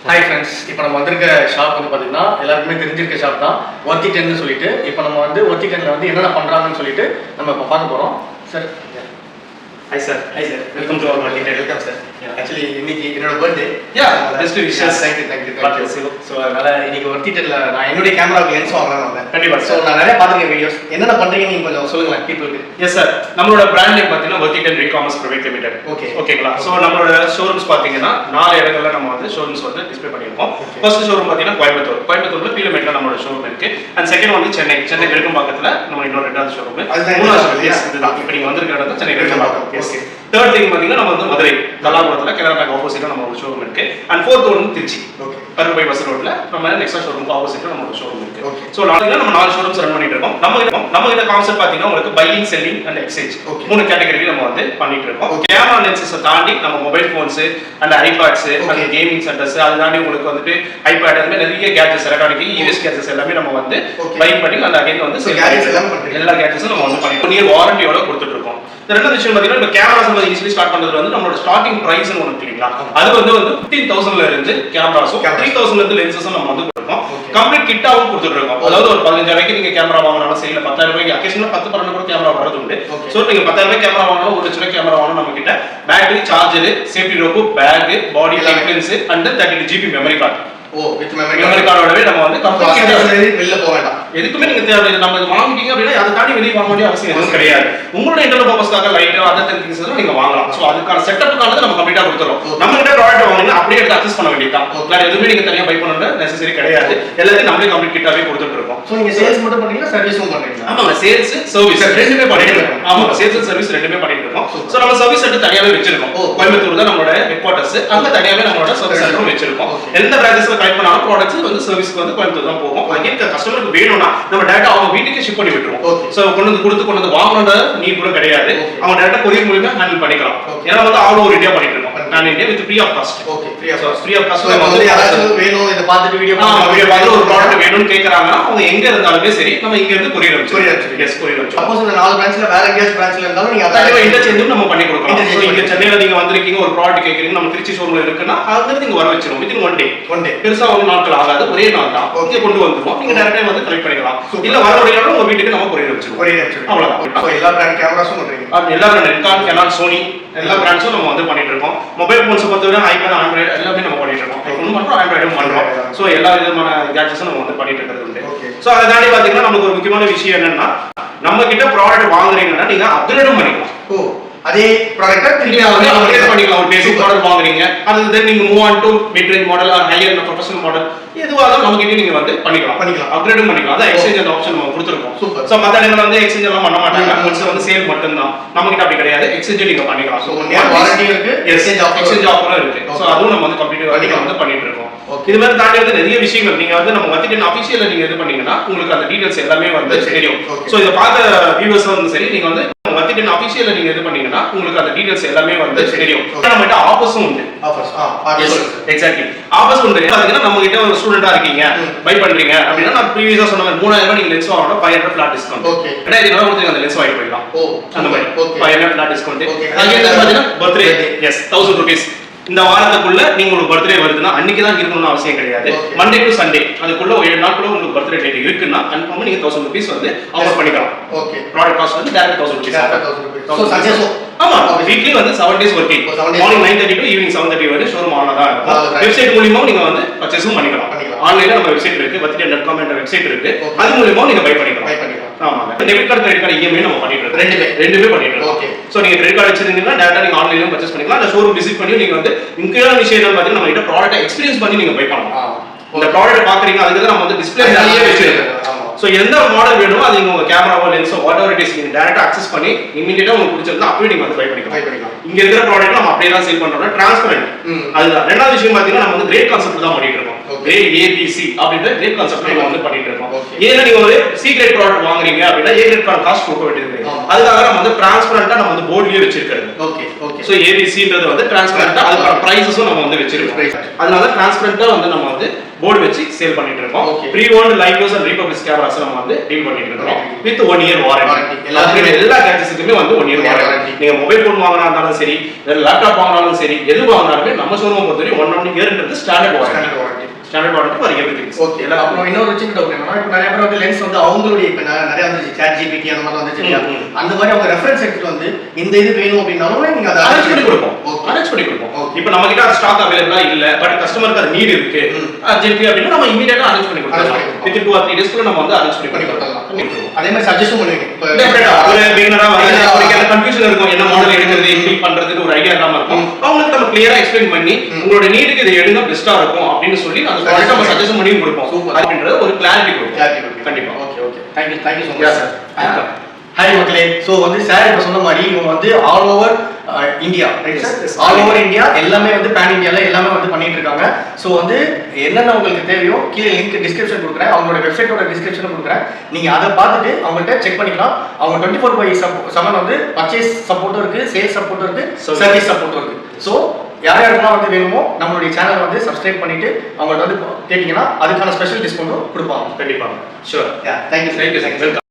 Hi friends, இப்போ நம்ம வந்திருக்க ஷாப் வந்து பார்த்தீங்கன்னா எல்லாருக்குமே தெரிஞ்சிருக்க ஷாப் தான் ஒர்த்தி10ன்னு சொல்லிட்டு. இப்போ நம்ம வந்து ஒர்த்தி10ல வந்து என்னென்ன பண்ணுறாங்கன்னு சொல்லிட்டு நம்ம இப்போ பார்க்க போகிறோம். Sir Hi sir. Hi sir. Welcome to our Worthi10. Welcome sir. Actually இன்னைக்கு என்னோட birthday. Best wishes. Thank you. So அதனால இன்னைக்கு Worthi10ல நான் என்னோட கேமராவுக்கு லென்ஸ் வாங்கலாம் வந்தேன். கண்டிப்பா. So நான் நிறைய பார்த்திருக்கேன் வீடியோஸ். என்னென்ன பண்றீங்க நீங்க கொஞ்சம் சொல்லுங்க பீப்பிளுக்கு. எஸ் சார், நம்மளோட பிராண்ட் நேம் பார்த்தீங்கன்னா Worthi10 Recommerce Private Limited. ஓகேங்களா? ஸோ நம்மளோட ஷோரூம்ஸ் பார்த்தீங்கன்னா 4 இடங்கள்ல நம்ம வந்து ஷோரூம்ஸ் வந்து டிஸ்ப்ளே பண்ணியிருக்கோம். ஃபர்ஸ்ட் ஷோரூம் பார்த்தீங்கன்னா கோயம்புத்தூர்ல பீலமேட்ல நம்மளோட ஷோரூம் இருக்கு. அண்ட் செகண்ட் வந்து சென்னை வெறுக்கம்பாக்கத்துல நம்ம இன்னொரு ரெண்டாவது ஷோரூம். மூணாவது இதுதான் இப்போ நீங்க வந்திருக்கிற இடம் சென்னை வெறுக்கம்பாக்கம். ஓகே. தேர்ட் திங் பார்த்தீங்கன்னா நம்ம வந்து மதுரை கல்லாபுரத்துல கனரா பேங்க் ஆப்போசிட்ல நம்ம ஒரு ஷோரூம் இருக்கு. அண்ட் ஃபோர்த் ஒன் திருச்சி கரும்பை பஸ் ரோட்ல நம்ம நெக்ஸ்ட் ஷோரூம் ஆப்போசிட்ல நம்ம ஒரு ஷோரூம் இருக்கு. ஸோ நாளைக்கு நம்ம 4 ஷோரூம்ஸ் ரன் பண்ணிட்டு இருக்கோம். நம்ம கிட்ட கான்செப்ட் பார்த்தீங்கன்னா உங்களுக்கு பையிங், செல்லிங் அண்ட் எக்ஸ்சேஞ்ச் 3 கேட்டகரியில நம்ம வந்து பண்ணிட்டு இருக்கோம். கேமரா லென்சஸ் தாண்டி நம்ம mobile phones and iPads and gaming centres அது தாண்டி உங்களுக்கு வந்துட்டு ஐபேட் அந்த நிறைய கேட்ஜெட்ஸ் எலக்ட்ரானிக் யூஎஸ் கேட்ஜெட்ஸ் எல்லாமே நம்ம வந்து பை பண்ணி அந்த அகைன் வந்து எல்லா கேட்ஜெட்ஸும் நம்ம வந்து பண்ணிட்டு நியர் வாரண்டியோட கொடுத்துட்டு இருக்கோம். இந்த ரெண்டாவது விஷயம் பார்த்தீங்கன்னா இப்போ கேமராஸ் நம்ம ஈஸிலி ஸ்டார்ட் பண்றது வந்து நம்மளோட ஸ்டார்டிங் பிரைஸ்னு ஒன்று இல்லைங்களா, அது வந்து 15,000ல இருந்து கேமராஸும் 3,000ல இருந்து லென்சஸும் நம்ம வந்து கொடுப்போம். கம்ப்ளீட் கிட்டாவும் கொடுத்துட்டு இருக்கோம். அதாவது ஒரு 15,000 நீங்க கேமரா வாங்கினாலும் சரி, 10,000 ரூபாய்க்கு அக்கேஷனலா 10-12 கூட கேமரா வரது உண்டு. ஸோ நீங்க 10,000 கேமரா வாங்கினாலும் 1 லட்சம் கேமரா வாங்கணும் நம்ம கிட்ட battery, charger, safety rope, bag, body lens and 32 GB memory card. With memory கார்டோடவே நம்ம வந்து வெளில போக வேண்டாம். எதுக்குமே நீங்க தேவை நம்ம வாங்கிட்டீங்க அப்படின்னா அதை தாண்டி வெளியே வாங்க வேண்டிய அவசியம் எதுவும் கிடையாது. உங்களோட இன்டர்னல் பர்பஸ்க்காக லைட் அதர் திங்ஸ் எல்லாம் நீங்க வாங்கலாம். ஸோ அதுக்கான செட்டப்புக்கானது நம்ம கம்ப்ளீட்டா கொடுத்துறோம். நம்ம கிட்ட ப்ராடக்ட் வாங்கினா அப்படியே எடுத்து அக்சஸ் பண்ண வேண்டியதான். வேற எதுவுமே நீங்க தனியா பை பண்ண நெசசரி கிடையாது. எல்லாத்தையும் நம்மளே கம்ப்ளீட் கிட்டாவே கொடுத்துட்டு இருக்கோம். ஸோ நீங்க சேல்ஸ் மட்டும் பண்றீங்களா, சர்வீஸும் பண்றீங்களா? ஆமாங்க, சேல்ஸ் சர்வீஸ் ரெண்டுமே பண்ணிட்டு இருக்கோம். ஆமாங்க, சேல்ஸ் சர்வீஸ் ரெண்டுமே பண்ணிட்டு இருக்கோம். ஸோ நம்ம சர்வீஸ் சென்டர் தனியாவே வச்சிருக்கோம். கோயம்புத்தூர் தான் நம்மளோட ஹெட் குவார்ட்டர்ஸ். அங்க தனியாவே நம்மளோட சர்வீஸ் சென்டரும் வச்சிருக்கோம். எந்த பிரான்ச்சஸ்ல கலெக்ட் பண்ணாலும் ப்ராடக்ட்ஸ் வந்து சர்வீஸ்க்கு வந்து கோயம்புத்தூர் தான் போகும். அங்கே கஸ்டமருக்கு வேணும்னா நம்ம டேரக்டா அவங்க வீட்டுக்கு ஷிப் பண்ணி விட்டுருவோம். ஸோ கொண்டு வந்து வாங்கணுன்ற நீட் கூட கிடையாது. அவங்க டேரக்டா கொரியர் மூலமா ஹேண்டில் பண்ணிக்கலாம். ஏன்னா வந்து ஆல் ஓவர் இந்தியா பண்ணிட்டு இருக்கோம். நான் India with free of cost. Okay, free of cost. வந்து யாராவது வேணும் இத பார்த்துட்டு வீடியோ பார்த்து ஒரு ப்ராடக்ட் வேணும்னு கேக்குறாங்கன்னா அவங்க எங்க இருந்தாலுமே சரி நம்ம இங்க இருந்து கொரியர் அனுப்பிச்சிடுவோம். எஸ், கொரியர் அனுப்பிச்சிடுவோம். சப்போஸ் இந்த 4 பிரான்ச்ல வேற எங்கேயாச்சும் பிரான்ச்ல இருந்தாலும் நீங்க அத இன்டர்சேஞ்சும் நம்ம பண்ணி கொடுக்கலாம். நீங்க சென்னையில நீங்க வந்திருக்கீங்க, ஒரு ப்ராடக்ட் கேக்குறீங்க, நம்ம திருச்சி ஷோரூம்ல இருக்குன்னா அங்க நீங்க வர வச்சிருவோம். வித்தின் ஒன் டே பெருசா ஒரு நாட்கள் ஆகாது, ஒரே நாள் தான். ஓகே, கொண்டு வந்துருவோம். நீங்க டைரக்டா வந்து கலெக்ட் பண்ணிக்கலாம். இல்ல வர முடியலன்னா உங்க வீட்டுக்கு நம்ம கொரியர் அனுப்பிச்சிடுவோம். அவ்வளவுதான். சோ எல்லா பிராண்ட் கேமராஸும் பண்றீங்க? எல்லா பிராண்ட் நிக்கான், கேனான், சோனி எல்லா பிராண்ட்ஸும் நம்ம வந்து பண்ணிட்டு இருக்கோம். மொபைல் போன்ஸ் பொறுத்தவரை ஐபேட், ஆண்ட்ராய்டு எல்லாமே நம்ம பண்ணிட்டு இருக்கோம். ஐபோனும் பண்றோம், ஆண்ட்ராய்டும் பண்றோம். சோ எல்லா விதமான கேட்ஜெட்ஸும் நம்ம வந்து பண்ணிட்டு இருக்கிறது உண்டு. சோ அதை தாண்டி பாத்தீங்கன்னா நமக்கு ஒரு முக்கியமான விஷயம் என்னன்னா, நம்ம கிட்ட ப்ராடக்ட் வாங்குறீங்கன்னா நீங்க அப்கிரேடும் பண்ணிக்கலாம். அதே ப்ராடக்ட்டை நீங்க வந்து அப்கிரேட் பண்ணிக்கலாம். ஒரு பேசிக் ப்ராடக்ட் வாங்குறீங்க, அது தென் நீங்க move on to mid range model or higher professional model எதுவாக நம்ம கிட்ட நீங்க வந்து பண்ணிக்கலாம். அப்கிரேடும் பண்ணிக்கலாம். அதான் எக்ஸ்சேஞ்ச் அந்த ஆப்ஷன் நம்ம கொடுத்துருக்கோம். சூப்பர். சோ மத்த இடங்கள்ல வந்து எக்ஸ்சேஞ்ச் எல்லாம் பண்ண மாட்டாங்க. ஒன்ஸ் வந்து சேல் மட்டும் தான். நம்ம கிட்ட அப்படி கிடையாது. எக்ஸ்சேஞ்ச் நீங்க பண்ணிக்கலாம். சோ 1 இயர் வாரண்டி இருக்கு, எக்ஸ்சேஞ்ச் ஆஃபரும் இருக்கு. சோ அதுவும் நம்ம வந்து கம்ப்ளீட்டா வந்து பண்ணிட்டு இருக்கோம். இது மாதிரி தாண்டி வந்து நிறைய விஷயங்கள் நீங்க வந்து நம்ம Worthi10 அபிஷியல்ல நீங்க இது பண்ணீங்கன்னா உங்களுக்கு அந்த டீடைல்ஸ் எல்லாமே வந்து தெரியும். சோ இத பார்த்த வியூவர்ஸ் வந்து சரி, நீங்க வந்து Worthi10 அபிஷியல்ல நீங்க இது பண்ணீங்கன்னா உங்களுக்கு அந்த டீடைல்ஸ் எல்லாமே வந்து தெரியும். நம்ம கிட்ட ஆஃபர்ஸும் உண்டு. எக்ஸாக்ட்லி ஆஃபர்ஸ் உண்டு. பாத்தீங்கன்னா நம்ம கிட்ட ஒரு ஸ்டூடெண்டா இருக்கீங்க, பை பண்றீங்க அப்படின்னா நான் ப்ரீவியஸா சொன்ன மாதிரி 3000 நீங்க லென்ஸ் வாங்கணும், 500 ஃபிளாட் டிஸ்கவுண்ட். ஓகே, 2000 கொடுத்து அந்த லென்ஸ் வாங்கி போயிடலாம். அந்த மாதிரி 500 ஃபிளாட் டிஸ்கவுண்ட். அங்கே பாத்தீங்கன்னா பர்த்டே எஸ் 1000 ரூபீஸ். இந்த வாரத்துக்குள்ள நீங்க உங்களுக்கு பர்த்டே வருதுன்னா அன்னைக்கு தான் இருக்கணும்னு அவசியம் கிடையாது. மண்டே டு சண்டே அதுக்குள்ள 7 நாட்குள்ள உங்களுக்கு பர்த்டே டேட் இருக்குன்னா கன்ஃபார்மா நீங்க 1000 ரூபீஸ் வந்து ஆஃபர் பண்ணிக்கலாம். ஓகே, ப்ராடக்ட் காஸ்ட் வந்து டைரக்ட் 1000 ரூபீஸ். சோ சஜஸ்ட் ஆமா, வீக்லி வந்து 7 days working. Morning 9:30 to evening 7:30 வரை ஷோரூம் ஆன்ல தான் இருக்கும். வெப்சைட் மூலமா நீங்க வந்து பர்சேஸும் பண்ணிக்கலாம். ஆன்லைன்ல நம்ம வெப்சைட் இருக்கு, Worthi10.com என்ற வெப்சைட் இருக்கு. அது மூலமா நீங்க பை பண்ணிக்கலாம். ஆமாங்க, debit card, credit card EMI நம்ம பண்ணிட்டு இருக்கோம். ரெண்டுமே பண்ணிட்டு இருக்கோம். ஓகே, சோ நீங்க கிரெடிட் கார்டு வச்சிருந்தீங்கன்னா டைரக்டா நீங்க ஆன்லைன்லயும் பர்சேஸ் பண்ணிக்கலாம். அந்த ஷோரூம் விசிட் பண்ணி நீங்க வந்து முக்கியமான விஷயம் என்ன பாத்தீங்கன்னா நம்ம கிட்ட ப்ராடக்ட் எக்ஸ்பீரியன்ஸ் பண்ணி நீங்க பை பண்ணலாம். இந்த ப்ராடக்ட் பாக்குறீங்க, அதுக்கு நம்ம வந்து டிஸ்ப்ளே நிறைய வச்சிருக்கோம். சோ எந்த மாடல் வேணுமோ அது நீங்க உங்க கேமராவோ லென்ஸோ வாட் எவர் இட் இஸ் நீங்க டைரக்டா அக்சஸ் பண்ணி இமிடியேட்டா உங்களுக்கு பிடிச்சிருந்தா அப்படியே நீங்க வந்து பை பண்ணிக்கலாம். இங்க இருக்கிற ப்ராடக்ட் நம்ம அப்படியே தான் சேல் பண்றோம். டிரான்ஸ்பரண்ட் அதுதான். ரெண்டாவது விஷயம் பாத்தீங்கன்னா நம்ம வந்து கிரேட் கான்செப்ட் தான் பண்ணிட்டு இருக்கோம். கிரேட் ஏபிசி அப்படின்ற கிரேட் கான்செப்ட் நம்ம வந்து பண்ணிட்டு இருக்கோம். ஏன்னா நீங்க ஒரு சி கிரேட் ப்ராடக்ட் வாங்குறீங்க அப்படின்னா ஏ கிரேட் காஸ்ட் கொடுக்க வேண்டியது. அதுக்காக நம்ம வந்து டிரான்ஸ்பரண்டா நம்ம வந்து போர்ட்லயே வச்சிருக்கிறது. Okay okay. சோ ஏபிசின்றது வந்து டிரான்ஸ்பரண்டா அதுக்கான பிரைஸஸும் நம்ம வந்து வச்சிருக்கோம். அதனால டிரான்ஸ்பரண்டா வந்து நம்ம வந்து போர்டு வச்சு சேல் பண்ணிட்டு இருக்கோம். Pre owned live use and republish cameras நம்ம வந்து டீல் பண்ணிட்டு இருக்கோம் வித் 1 இயர் வாரண்டி. எல்லா கேட்ஜெட்ஸ்க்குமே வந்து 1 இயர் வாரண்டி. நீங்க மொபைல் போன் வாங்குறதா இருந்தாலும் சரி, லேப்டாப் வாங்குனாலும் சரி, எது வாங்குனாலுமே நம்ம ஷோரூம் பொறுத்தவரை 1 இயர்ன்றது standard warranty. Standard warranty for everything. Okay. அப்புறம் இன்னொரு சின்ன டவுட் என்னன்னா, இப்போ நிறைய பேர் வந்து லென்ஸ் வந்து அவங்களுடைய இப்போ நிறைய வந்து சாட் ஜிபிடி அந்த மாதிரி வந்துச்சு இல்லையா, அந்த மாதிரி அவங்க ரெஃபரன்ஸ் எடுத்துட்டு வந்து இந்த இது வேணும் அப்படின்னாலும் நீங்க அதை அரேஞ்ச் பண்ணி கொடுப்போம். அரேஞ்ச் பண்ணி கொடுப்போம். இப்போ நம்ம கிட்ட அது ஸ்டாக் அவைலபிளா இல்ல, பட் கஸ்டமருக்கு அது நீட் இருக்கு அர்ஜென்ட்லி அப்படின்னா நம்ம இமிடியேட்டா அரேஞ்ச் பண்ணி கொடுத்துறோம். வித் 2 or 3 டேஸ்க்குள்ள நம்ம வந்து அரேஞ்ச் பண்ணி கொடுத்துறோம். அதே மாதிரி சஜஷன் பண்ணுவீங்க. இப்போ ஒரு பிகினரா வந்து அவங்களுக்கு அந்த கன்ஃபியூஷன் இருக்கும், என்ன மாடல் எடுக்கிறது, எப்படி பண்றதுன்னு ஒரு ஐடியா இல்லாம இருக்கும். அவங்களுக்கு நம்ம கிளியரா எக்ஸ்பிளைன் பண்ணி உங்களோட நீடுக்கு இதை எடுங்க பெஸ்டா இருக்கும் அப்படின்னு சொல்லி அந்த ப்ராடக்ட் நம்ம சஜஷன் பண்ணி கொடுப்போம். அப்படின்றது ஒரு கிளாரிட்டி கொடுப்போம். கண்டிப்பா. Okay okay. Thank you so much sir. Hi மக்களே. ஸோ வந்து சார் இப்போ சொன்ன மாதிரி இவங்க வந்து all over India, right sir? All over India எல்லாமே வந்து பேன் இந்தியாவில் எல்லாமே வந்து பண்ணிட்டு இருக்காங்க. ஸோ வந்து என்னென்ன உங்களுக்கு தேவையோ கீழே லிங்க் டிஸ்கிரிப்ஷன் கொடுக்குறேன், அவங்களோட வெப்சைட்டோட டிஸ்கிரிப்ஷன் கொடுக்குறேன். நீங்கள் அதை பார்த்துட்டு அவங்கள்ட்ட செக் பண்ணிக்கலாம். அவங்க 24/7 வந்து பர்ச்சேஸ் சப்போர்ட்டும் இருக்குது, சேல்ஸ் சப்போர்ட்டும் இருக்குது, சர்வீஸ் சப்போர்ட்டும் இருக்குது. ஸோ யாருக்கெல்லாம் வந்து வேணுமோ நம்மளுடைய சேனலை வந்து சப்ஸ்கிரைப் பண்ணிட்டு அவங்கள்ட்ட வந்து கேட்டிங்கன்னா அதுக்கான ஸ்பெஷல் டிஸ்கவுண்ட்டும் கொடுப்பாங்க. கண்டிப்பாக. ஷூர். தேங்க்யூ. வெல்கம்.